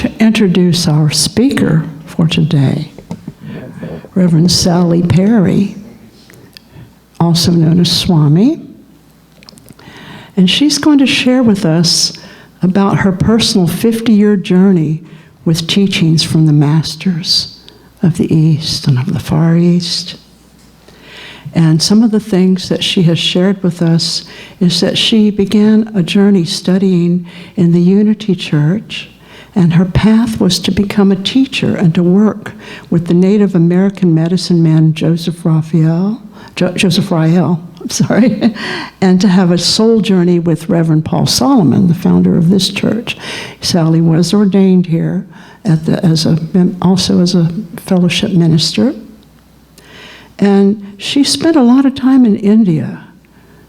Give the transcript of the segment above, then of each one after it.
to introduce our speaker for today, Reverend Sally Perry, also known as Swami. And she's going to share with us about her personal 50-year journey with teachings from the masters of the East and of the Far East. And some of the things that she has shared with us is that she began a journey studying in the Unity Church, and her path was to become a teacher and to work with the Native American medicine man Joseph Raphael, and to have a soul journey with Reverend Paul Solomon, the founder of this church. Sally was ordained here also as a fellowship minister. And she spent a lot of time in India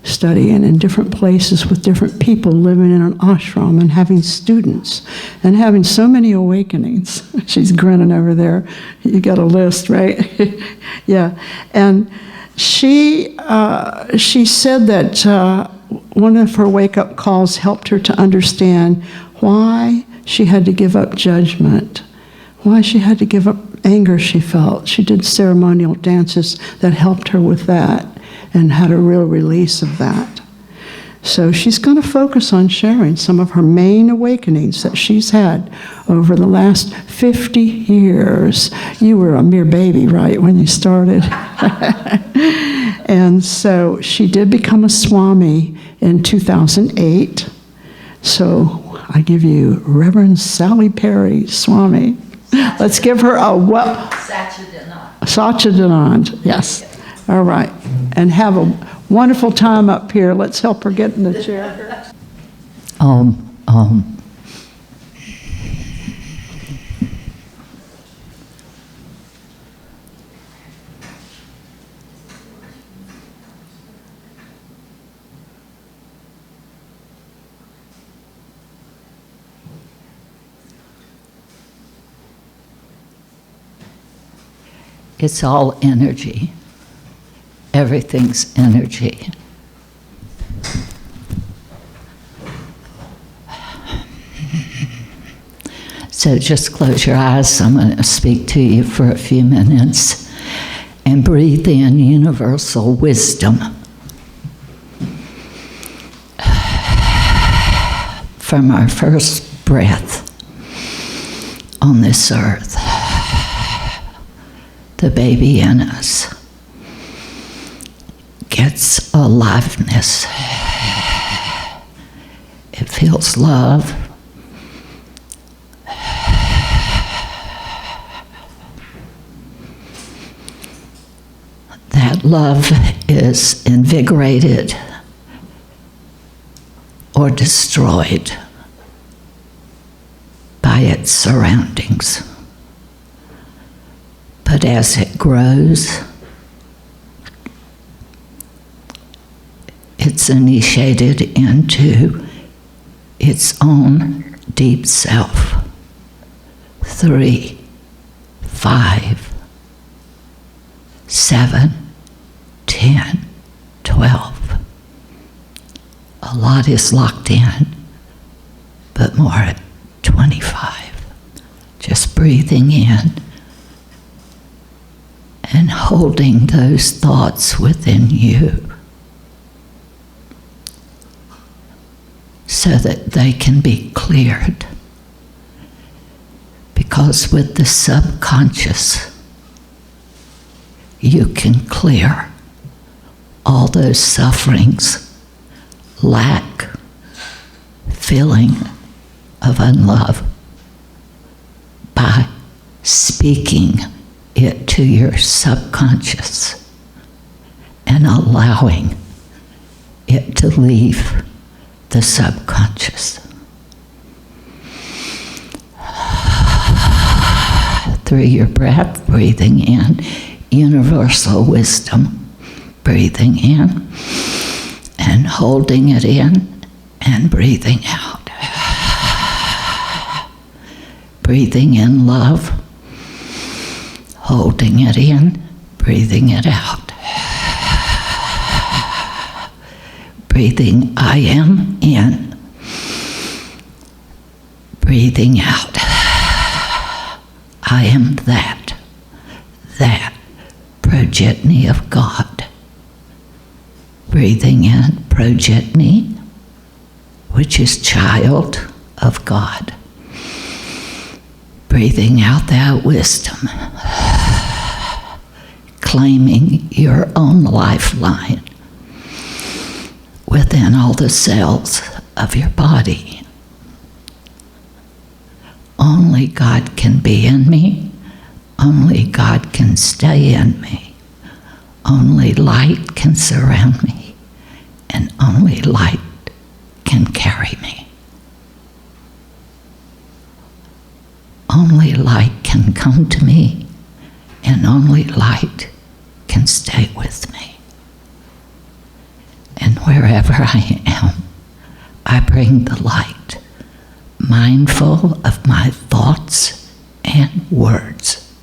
studying in different places with different people, living in an ashram and having students and having so many awakenings. She's grinning over there. You got a list, right? Yeah. And she said that one of her wake-up calls helped her to understand why she had to give up judgment, why she had to give up anger she felt. She did ceremonial dances that helped her with that and had a real release of that. So she's going to focus on sharing some of her main awakenings that she's had over the last 50 years. You were a mere baby, right, when you started? And so she did become a Swami in 2008. So I give you Reverend Sally Perry, Swami. Let's give her a Satchidanand, yes. All right. And have a wonderful time up here. Let's help her get in the chair. It's all energy. Everything's energy. So just close your eyes. I'm going to speak to you for a few minutes and breathe in universal wisdom. From our first breath on this earth, the baby in us gets aliveness. It feels love. That love is invigorated or destroyed by its surroundings. But as it grows, it's initiated into its own deep self. 3, 5, 7, 10, 12. A lot is locked in, but more at 25. Just breathing in and holding those thoughts within you so that they can be cleared. Because with the subconscious, you can clear all those sufferings, lack, feeling of unlove by speaking it to your subconscious and allowing it to leave the subconscious. Through your breath, breathing in universal wisdom, breathing in and holding it in and breathing out. Breathing in love, holding it in, breathing it out. Breathing I am in, breathing out. I am that progeny of God. Breathing in progeny, which is child of God. Breathing out that wisdom, claiming your own lifeline within all the cells of your body. Only God can be in me. Only God can stay in me. Only light can surround me. And only light can carry me. Only light can come to me, and only light can stay with me. And wherever I am, I bring the light, mindful of my thoughts and words.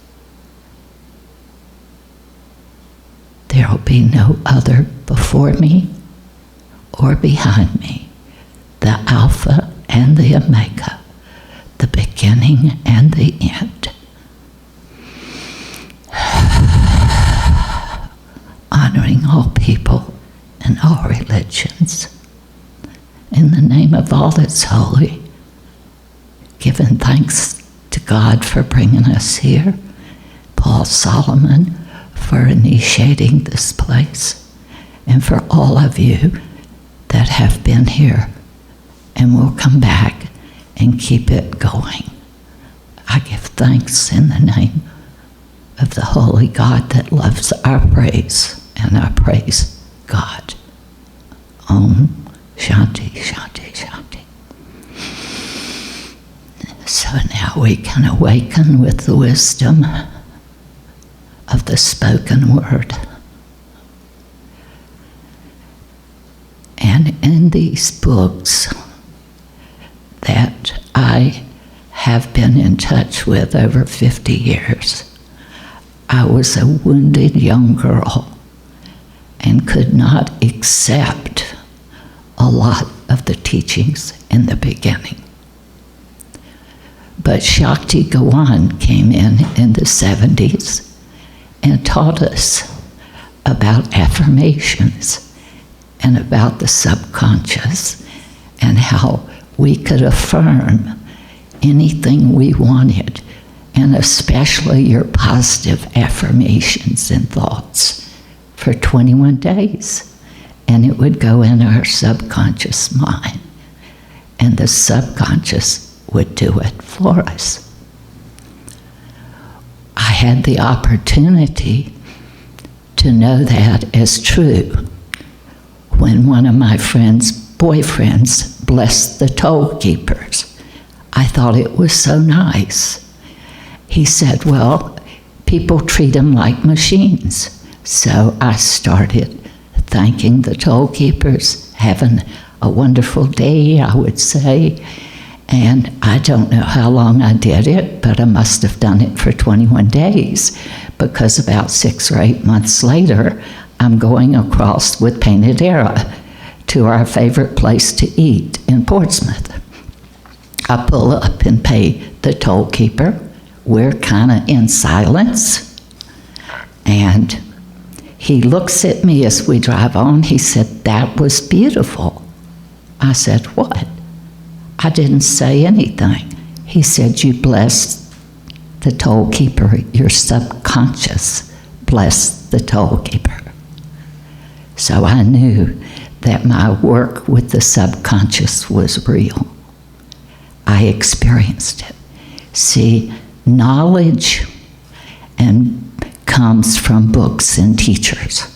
There will be no other before me or behind me, the Alpha and the Omega, the beginning and the end. Honoring all people and all religions. In the name of all that's holy, giving thanks to God for bringing us here, Paul Solomon for initiating this place, and for all of you that have been here and will come back and keep it going. I give thanks in the name of the holy God that loves our praise, and I praise God. Om Shanti, Shanti, Shanti. So now we can awaken with the wisdom of the spoken word. And in these books that I have been in touch with over 50 years, I was a wounded young girl and could not accept a lot of the teachings in the beginning. But Shakti Gawan came in the 70s and taught us about affirmations and about the subconscious and how we could affirm anything we wanted, and especially your positive affirmations and thoughts for 21 days. And it would go in our subconscious mind, and the subconscious would do it for us. I had the opportunity to know that as true when one of my friend's boyfriends blessed the toll keepers. I thought it was so nice. He said, well, people treat them like machines. So I started thanking the toll keepers, having a wonderful day, I would say. And I don't know how long I did it, but I must have done it for 21 days, because about 6 or 8 months later, I'm going across with Painted Era to our favorite place to eat in Portsmouth. I pull up and pay the toll keeper. We're kind of in silence. And he looks at me as we drive on. He said, "That was beautiful." I said, "What?" I didn't say anything. He said, "You blessed the toll keeper. Your subconscious blessed the toll keeper." So I knew that my work with the subconscious was real. I experienced it. See, knowledge comes from books and teachers,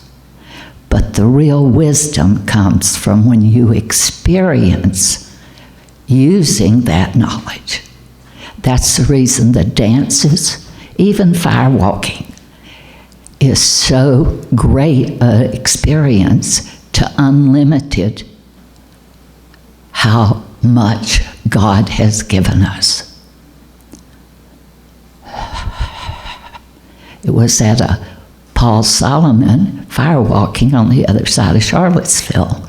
but the real wisdom comes from when you experience using that knowledge. That's the reason the dances, even firewalking, is so great an experience to unlimited how much God has given us. It was at a Paul Solomon firewalking on the other side of Charlottesville.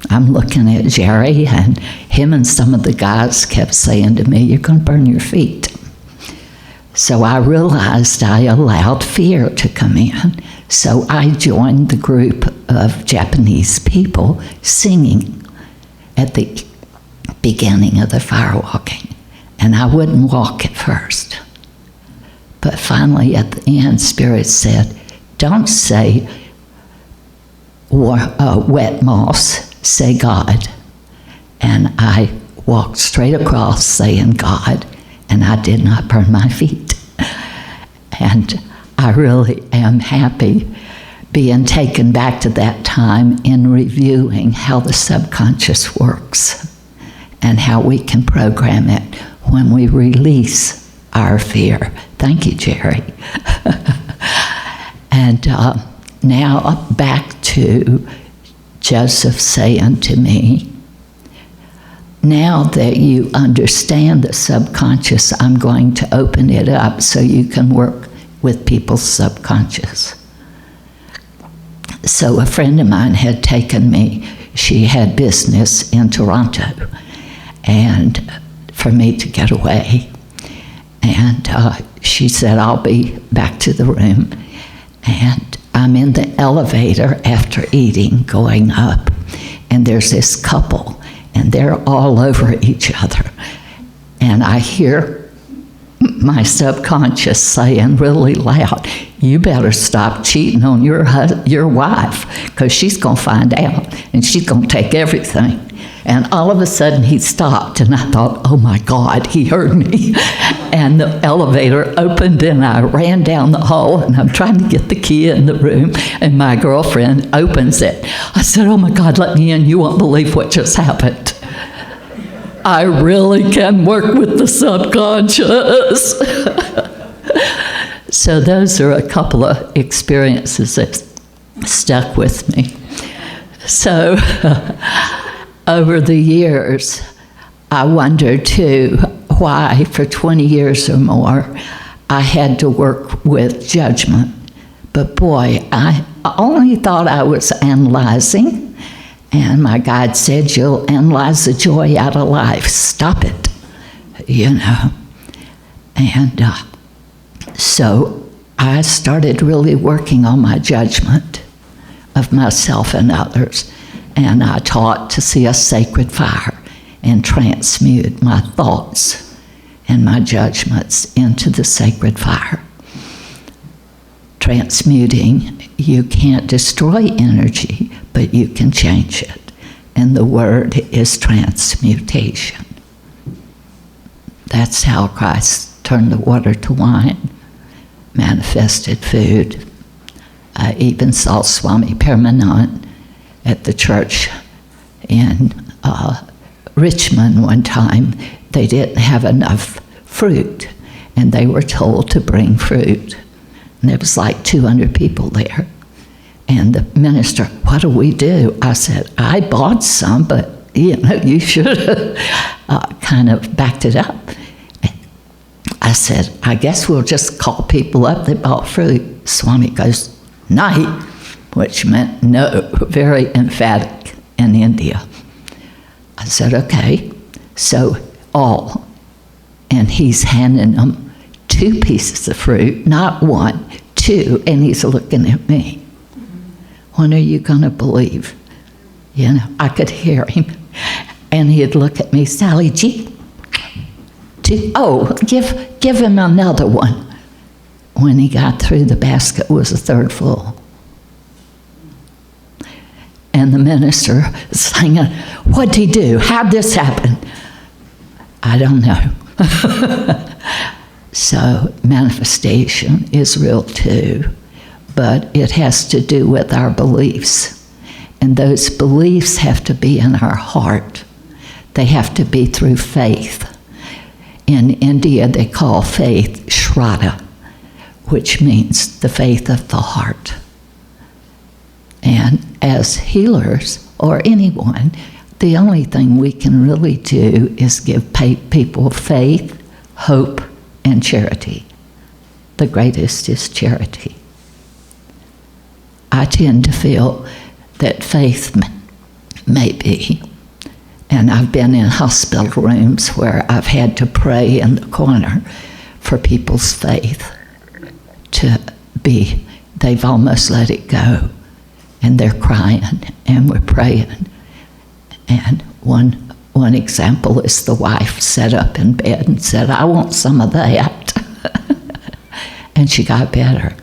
I'm looking at Jerry, and him and some of the guys kept saying to me, "You're going to burn your feet." So I realized I allowed fear to come in. So I joined the group of Japanese people singing at the beginning of the fire walking. And I wouldn't walk at first. But finally at the end, Spirit said, don't say wet moss, say God. And I walked straight across saying God, and I did not burn my feet. And I really am happy being taken back to that time in reviewing how the subconscious works and how we can program it when we release our fear. Thank you, Jerry. And now back to Joseph saying to me, now that you understand the subconscious, I'm going to open it up so you can work with people's subconscious. So a friend of mine had taken me, she had business in Toronto, and for me to get away. And she said, I'll be back to the room. And I'm in the elevator after eating, going up, and there's this couple, and they're all over each other. And I hear my subconscious saying really loud, you better stop cheating on your wife, because she's going to find out, and she's going to take everything. And all of a sudden he stopped, and I thought, oh my God, he heard me. And the elevator opened, and I ran down the hall, and I'm trying to get the key in the room, and my girlfriend opens it. I said, oh my God, let me in. You won't believe what just happened. I really can work with the subconscious. So those are a couple of experiences that stuck with me. So over the years, I wondered too why for 20 years or more I had to work with judgment. But boy, I only thought I was analyzing, and my guide said, you'll analyze the joy out of life. Stop it, you know. And so I started really working on my judgment of myself and others. And I taught to see a sacred fire and transmute my thoughts and my judgments into the sacred fire. Transmuting, you can't destroy energy, but you can change it. And the word is transmutation. That's how Christ turned the water to wine, manifested food. I even saw Swami Permanent at the church in Richmond one time. They didn't have enough fruit, and they were told to bring fruit. And there was like 200 people there. And the minister, what do we do? I said, I bought some, but you know, you should have kind of backed it up. I said, I guess we'll just call people up that bought fruit. Swami goes, Nahi, which meant no, very emphatic in India. I said, okay, so all. And he's handing them 2 pieces of fruit, not 1, 2, and he's looking at me. When are you going to believe? You know, I could hear him. And he'd look at me, Sally G, give him another one. When he got through, the basket was a third full. And the minister was saying, what'd he do? How'd this happen? I don't know. So manifestation is real too, but it has to do with our beliefs. And those beliefs have to be in our heart. They have to be through faith. In India, they call faith Shraddha, which means the faith of the heart. And as healers, or anyone, the only thing we can really do is give people faith, hope, and charity. The greatest is charity. I tend to feel that faith may be, and I've been in hospital rooms where I've had to pray in the corner for people's faith to be, they've almost let it go, and they're crying, and we're praying. And one example is the wife sat up in bed and said, I want some of that. And she got better.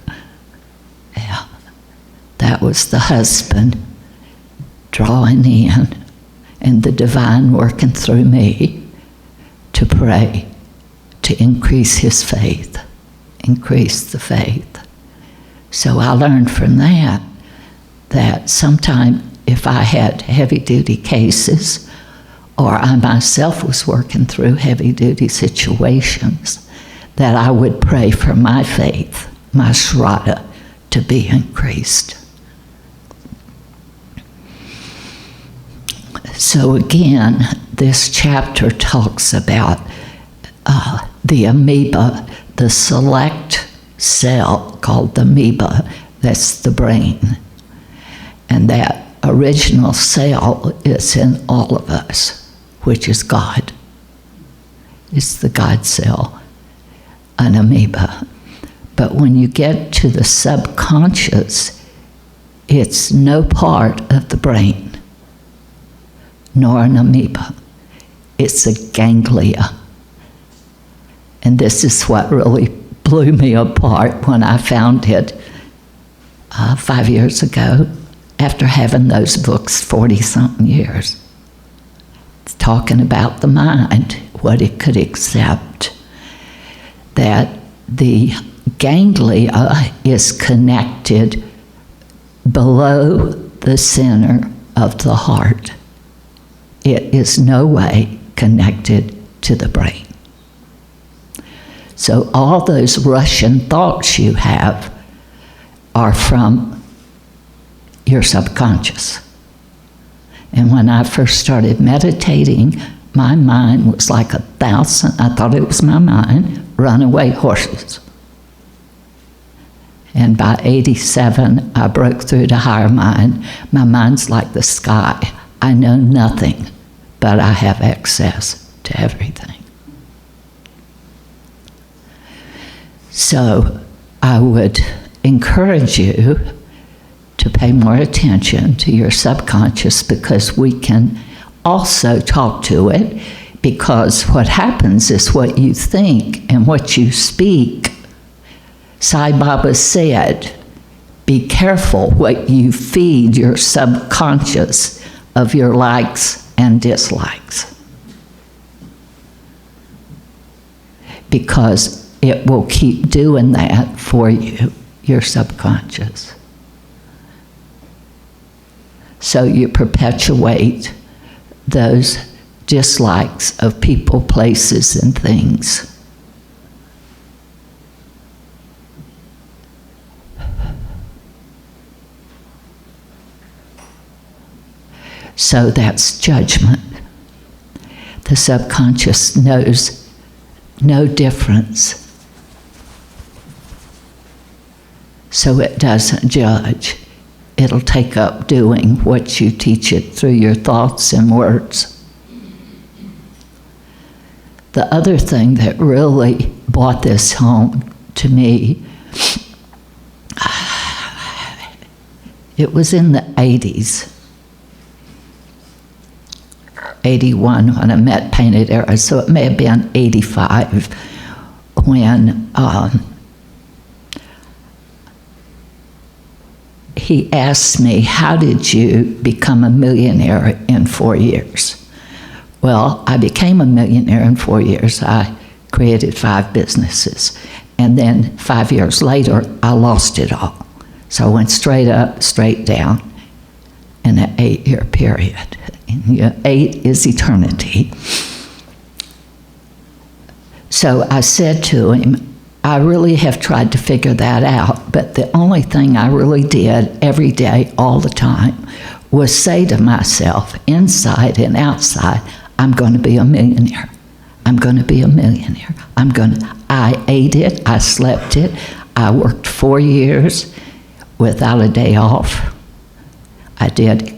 Yeah. That was the husband drawing in, and the divine working through me to pray, to increase his faith, increase the faith. So I learned from that sometime if I had heavy-duty cases, or I myself was working through heavy-duty situations, that I would pray for my faith, my shraddha, to be increased. So again, this chapter talks about the amoeba, the select cell called the amoeba, that's the brain. And that original cell is in all of us, which is God. It's the God cell, an amoeba. But when you get to the subconscious, it's no part of the brain, nor an amoeba. It's a ganglia. And this is what really blew me apart when I found it 5 years ago, after having those books 40-something years. It's talking about the mind, what it could accept. That the ganglia is connected below the center of the heart. It is no way connected to the brain. So all those Russian thoughts you have are from your subconscious. And when I first started meditating, my mind was like 1,000, I thought it was my mind, runaway horses. And by 87, I broke through to higher mind. My mind's like the sky. I know nothing, but I have access to everything. So I would encourage you to pay more attention to your subconscious, because we can also talk to it, because what happens is what you think and what you speak. Sai Baba said, be careful what you feed your subconscious of your likes and dislikes, because it will keep doing that for you, your subconscious. So you perpetuate those dislikes of people, places, and things. So that's judgment. The subconscious knows no difference. So it doesn't judge. It'll take up doing what you teach it through your thoughts and words. The other thing that really brought this home to me, it was in the 80s, 81 when I met Painted Arrows, so it may have been 85 when he asked me, how did you become a millionaire in 4 years? Well, I became a millionaire in 4 years. I created 5 businesses. And then 5 years later, I lost it all. So I went straight up, straight down in an 8-year period. And 8 is eternity. So I said to him, I really have tried to figure that out, but the only thing I really did every day, all the time, was say to myself, inside and outside, I'm going to be a millionaire. I'm going to be a millionaire. I ate it, I slept it, I worked 4 years without a day off. I did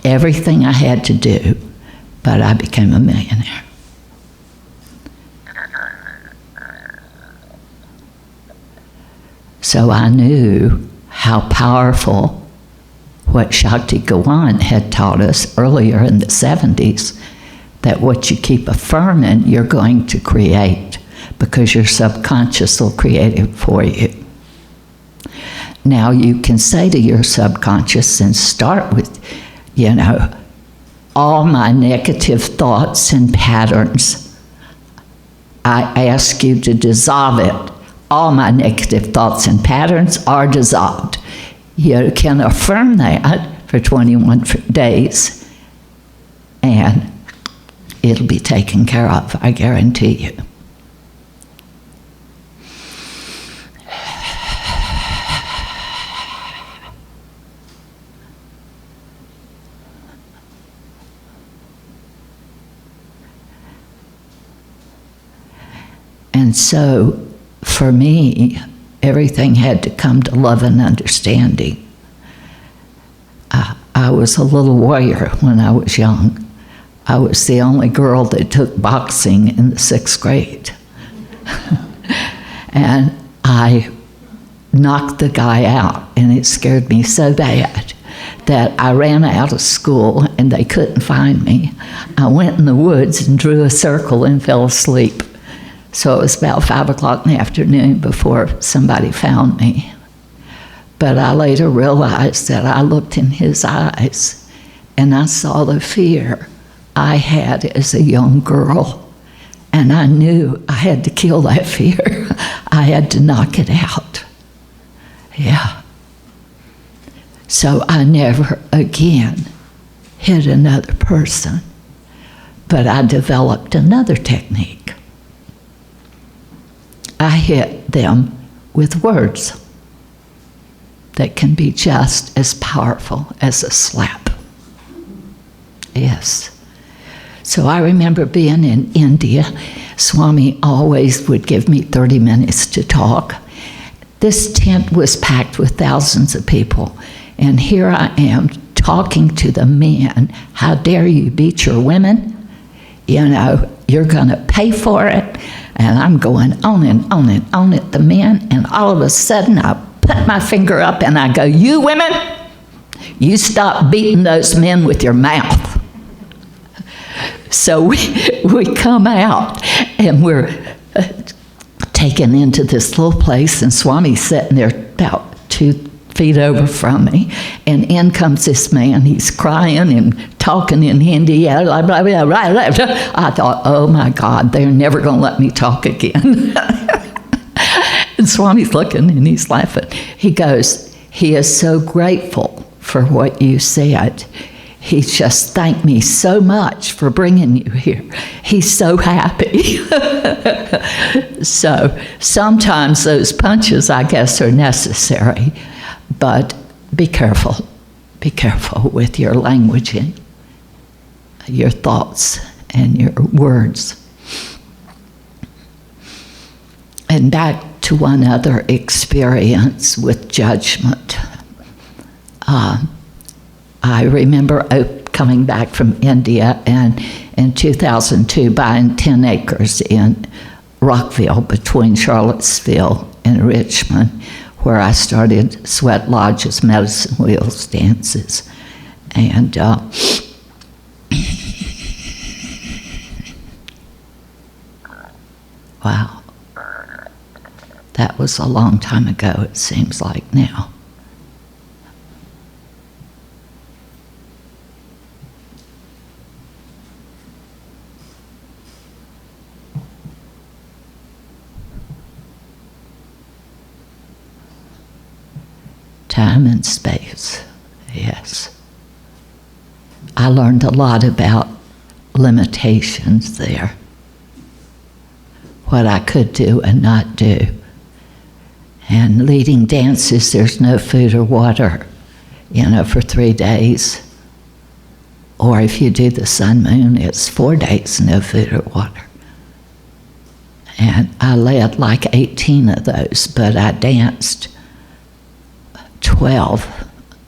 everything I had to do, but I became a millionaire. So I knew how powerful what Shakti Gawan had taught us earlier in the 70s, that what you keep affirming, you're going to create, because your subconscious will create it for you. Now you can say to your subconscious, and start with, all my negative thoughts and patterns, I ask you to dissolve it. All my negative thoughts and patterns are dissolved. You can affirm that for 21 days, and it'll be taken care of, I guarantee you. And so, for me, everything had to come to love and understanding. I was a little warrior when I was young. I was the only girl that took boxing in the 6th grade. And I knocked the guy out, and it scared me so bad that I ran out of school and they couldn't find me. I went in the woods and drew a circle and fell asleep. So it was about 5 o'clock in the afternoon before somebody found me. But I later realized that I looked in his eyes and I saw the fear I had as a young girl. And I knew I had to kill that fear. I had to knock it out. Yeah. So I never again hit another person. But I developed another technique. I hit them with words that can be just as powerful as a slap. Yes. So I remember being in India. Swami always would give me 30 minutes to talk. This tent was packed with thousands of people, and here I am talking to the men. How dare you beat your women? You're going to pay for it. And I'm going on and on and on at the men, and all of a sudden I put my finger up and I go, you women, you stop beating those men with your mouth. So we come out and we're taken into this little place, and Swami's sitting there about 2 feet over from me, and in comes this man. He's crying and talking in Hindi. I thought, oh my God, they're never going to let me talk again. And Swami's looking and he's laughing. He goes, he is so grateful for what you said. He just thanked me so much for bringing you here. He's so happy. So sometimes those punches, I guess, are necessary. But be careful. Be careful with your languaging, your thoughts, and your words. And back to one other experience with judgment. I remember coming back from India, and in 2002 buying 10 acres in Rockville between Charlottesville and Richmond, where I started sweat lodges, medicine wheels, dances. And wow, that was a long time ago, it seems like now. Time and space, yes. I learned a lot about limitations there. What I could do and not do. And leading dances, there's no food or water, for 3 days. Or if you do the sun moon, it's 4 days, no food or water. And I led like 18 of those, but I danced 12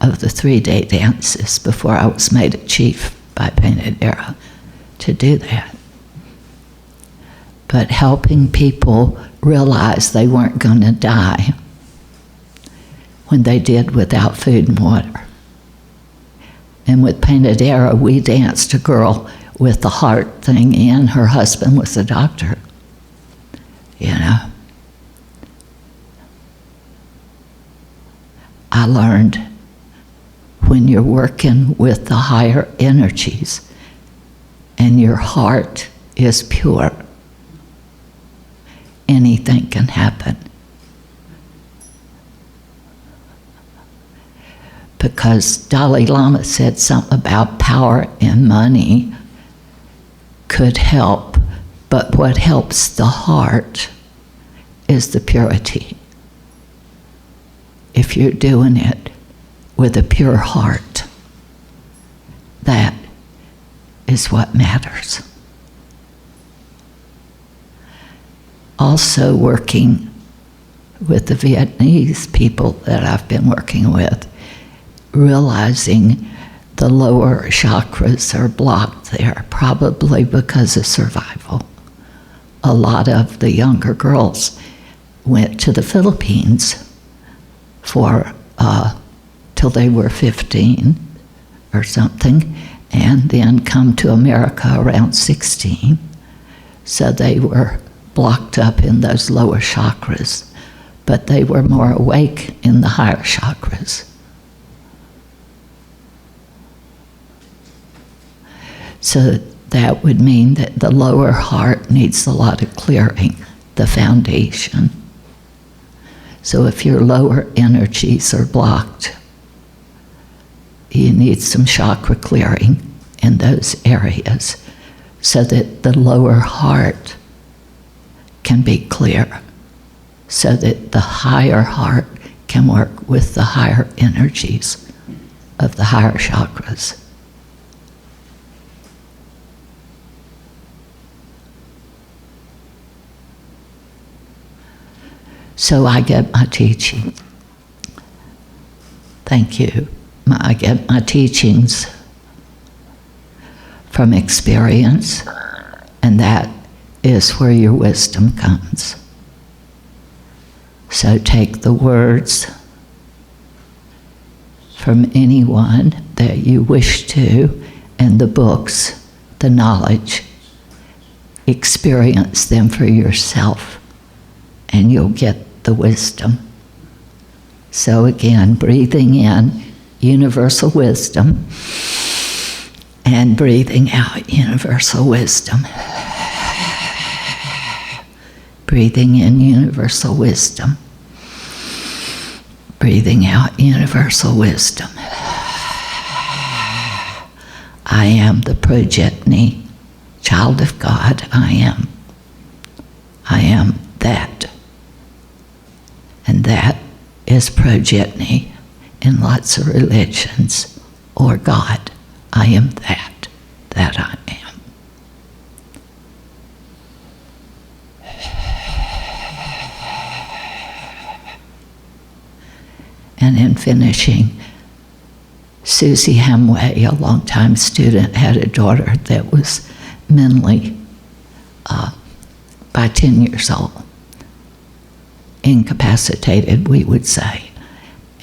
of the 3-day dances before I was made a chief by Painted Era to do that. But helping people realize they weren't going to die when they did without food and water. And with Painted Arrow, we danced a girl with the heart thing in. Her husband was a doctor, you know. I learned when you're working with the higher energies and your heart is pure, anything can happen. Because Dalai Lama said something about power and money could help, but what helps the heart is the purity. If you're doing it with a pure heart, that is what matters. Also working with the Vietnamese people that I've been working with, realizing the lower chakras are blocked there, probably because of survival. A lot of the younger girls went to the Philippines for till they were 15 or something, and then come to America around 16. So they were blocked up in those lower chakras, but they were more awake in the higher chakras. So that would mean that the lower heart needs a lot of clearing, the foundation. So if your lower energies are blocked, you need some chakra clearing in those areas so that the lower heart can be clear, so that the higher heart can work with the higher energies of the higher chakras. So I get my teaching. Thank you. I get my teachings from experience, and that is where your wisdom comes. So take the words from anyone that you wish to, and the books, the knowledge. Experience them for yourself, and you'll get the wisdom. So again, breathing in universal wisdom and breathing out universal wisdom. Breathing in universal wisdom. Breathing out universal wisdom. I am the progeny, child of God. I am that. And that is progeny in lots of religions, or God. I am that I am. And in finishing, Susie Hamway, a longtime student, had a daughter that was mentally, by 10 years old, incapacitated, we would say.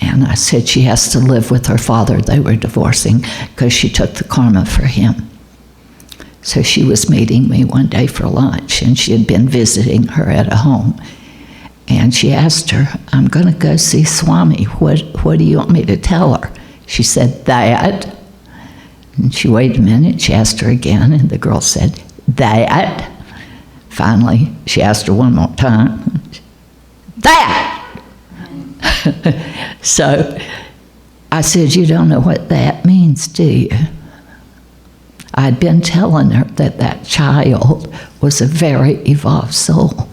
And I said she has to live with her father. They were divorcing because she took the karma for him. So she was meeting me one day for lunch, and she had been visiting her at a home. And she asked her, I'm going to go see Swami. What do you want me to tell her? She said, that. And she waited a minute. She asked her again, and the girl said, that. Finally, she asked her one more time. That! So I said, you don't know what that means, do you? I'd been telling her that that child was a very evolved soul.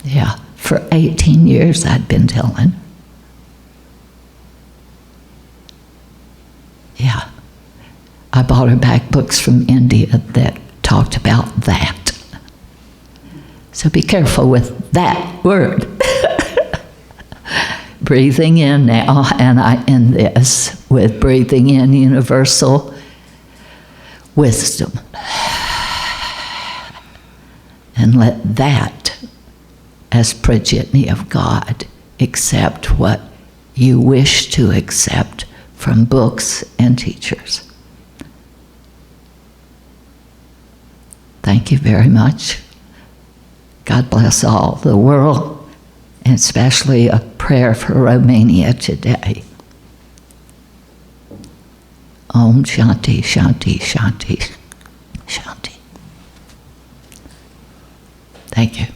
Yeah, for 18 years I'd been telling her. Yeah. I bought her back books from India that talked about that. So be careful with that word. Breathing in now, and I end this with breathing in universal wisdom. And let that, as progeny of God, accept what you wish to accept from books and teachers. Thank you very much. God bless all the world, and especially a prayer for Romania today. Om Shanti, Shanti, Shanti, Shanti. Thank you.